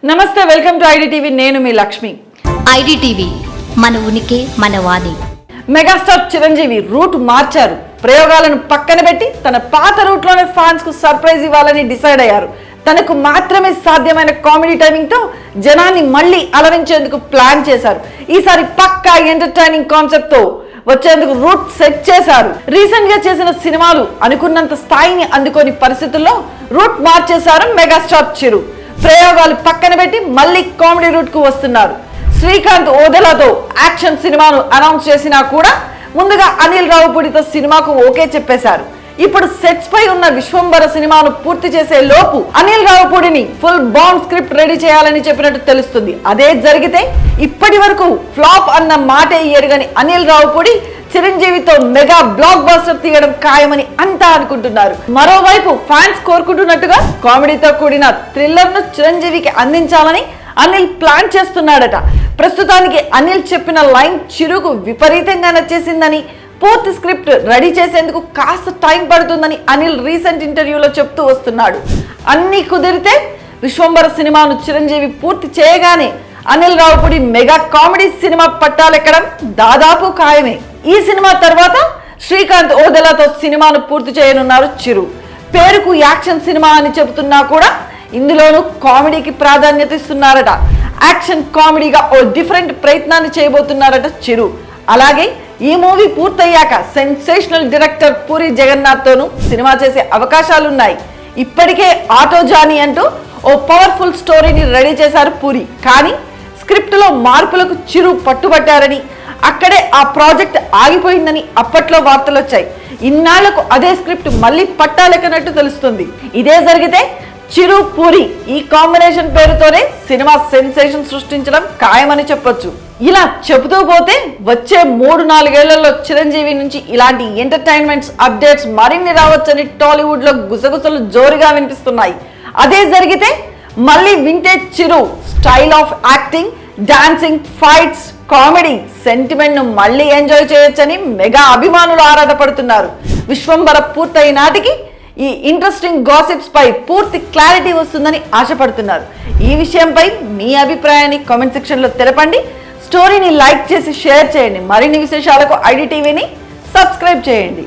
నమస్తే, welcome to IDTV. నేను మీ Lakshmi. IDTV మన ఉనికి మన వాణి. మెగాస్టార్ చిరంజీవి రూట్ మార్చారు. ప్రయోగాలను పక్కన పెట్టి తన పాత రూట్ లోనే ఫ్యాన్స్ కు సర్ప్రైజ్ ఇవ్వాలని డిసైడ్ అయ్యారు. తనకు మాత్రమే సాధ్యమైన కామెడీ టైమింగ్ తో జనాన్ని మళ్ళీ అలరించేందుకు ప్లాన్ చేశారు. ఈసారి పక్కా ఎంటర్టైనింగ్ కాన్సెప్ట్ తో వచ్చేందుకు రూట్ సెట్ చేశారు. రీసెంట్ గా చేసిన సినిమాలు అనుకున్నంత స్థాయిని అందుకోని పరిస్థితుల్లో రూట్ మార్చేశారు మెగాస్టార్ చిరు. ప్రయోగాలు పక్కన పెట్టి మళ్ళీ కామెడీ రూట్ కు వస్తున్నారు. శ్రీకాంత్ ఓదెలాతో యాక్షన్ సినిమాను అనౌన్స్ చేసినా కూడా ముందుగా అనిల్ రావుపూడితో సినిమాకు ఓకే చెప్పేశారు. ఇప్పుడు సెట్స్ పై ఉన్న విశ్వంబర సినిమాను పూర్తి చేసే లోపు అనిల్ రావుపూడిని ఫుల్ బాండ్ స్క్రిప్ట్ రెడీ చేయాలని చెప్పినట్టు తెలుస్తుంది. అదే జరిగితే ఇప్పటి వరకు ఫ్లాప్ అన్న మాటే ఎరుగని అనిల్ రావుపూడి చిరంజీవితో మెగా బ్లాక్ బస్టర్ తీయడం ఖాయమని అంతా అనుకుంటున్నారు. మరోవైపు ఫ్యాన్స్ కోరుకుంటున్నట్టుగా కామెడీతో కూడిన థ్రిల్లర్ ను చిరంజీవికి అందించాలని అనిల్ ప్లాన్ చేస్తున్నాడట. ప్రస్తుతానికి అనిల్ చెప్పిన లైన్ చిరుకు విపరీతంగా నచ్చేసిందని, పూర్తి స్క్రిప్ట్ రెడీ చేసేందుకు కాస్త టైం పడుతుందని అనిల్ రీసెంట్ ఇంటర్వ్యూలో చెప్తూ వస్తున్నాడు. అన్ని కుదిరితే విశ్వంబర సినిమాను చిరంజీవి పూర్తి చేయగానే Anil Ravipudi mega comedy cinema పట్టాలెక్కడం దాదాపు ఖాయమే. ఈ సినిమా తర్వాత శ్రీకాంత్ ఓదెలాతో సినిమాను పూర్తి చేయనున్నారు చిరు. పేరుకు యాక్షన్ సినిమా అని చెబుతున్నా కూడా ఇందులోనూ కామెడీకి ప్రాధాన్యత ఇస్తున్నారట. యాక్షన్ కామెడీగా ఓ డిఫరెంట్ ప్రయత్నాన్ని చేయబోతున్నారట చిరు. అలాగే ఈ మూవీ పూర్తయ్యాక సెన్సేషనల్ డైరెక్టర్ పూరి జగన్నాథ్ తోనూ సినిమా చేసే అవకాశాలున్నాయి. ఇప్పటికే ఆటో జానీ అంటూ ఓ పవర్ఫుల్ స్టోరీని రెడీ చేశారు పూరి. కానీ స్క్రిప్ట్ లో మార్పులకు చిరు పట్టుబట్టారని, అక్కడే ఆ ప్రాజెక్ట్ ఆగిపోయిందని అప్పట్లో వార్తలు వచ్చాయి. ఇన్నాళ్లకు అదే స్క్రిప్ట్ మళ్ళీ పట్టాలెక్కనట్టు తెలుస్తుంది. ఇదే జరిగితే చిరు పూరి ఈ కాంబినేషన్ పేరుతోనే సినిమా సెన్సేషన్ సృష్టించడం ఖాయమని చెప్పొచ్చు. ఇలా చెబుతూ పోతే వచ్చే 3-4 ఏళ్లలో చిరంజీవి నుంచి ఇలాంటి ఎంటర్టైన్మెంట్స్ అప్డేట్స్ మరిన్ని రావచ్చని టాలీవుడ్ లో గుసగుసలు జోరుగా వినిపిస్తున్నాయి. అదే జరిగితే మళ్ళీ vintage Chiru style of acting, dancing, fights, comedy, sentiment ను మళ్ళీ ఎంజాయ్ చేయొచ్చని మెగా అభిమానులు ఆరాటపడుతున్నారు. విశ్వంబర పూర్తయి నాటికి ఈ ఇంట్రెస్టింగ్ గాసిప్స్ పై పూర్తి క్లారిటీ వస్తుందని ఆశపడుతున్నారు. ఈ విషయంపై మీ అభిప్రాయాన్ని కామెంట్ సెక్షన్ లో తెలపండి. స్టోరీని లైక్ చేసి షేర్ చేయండి. మరిన్ని విశేషాలకు ఐడిటీవీని సబ్స్క్రైబ్ చేయండి.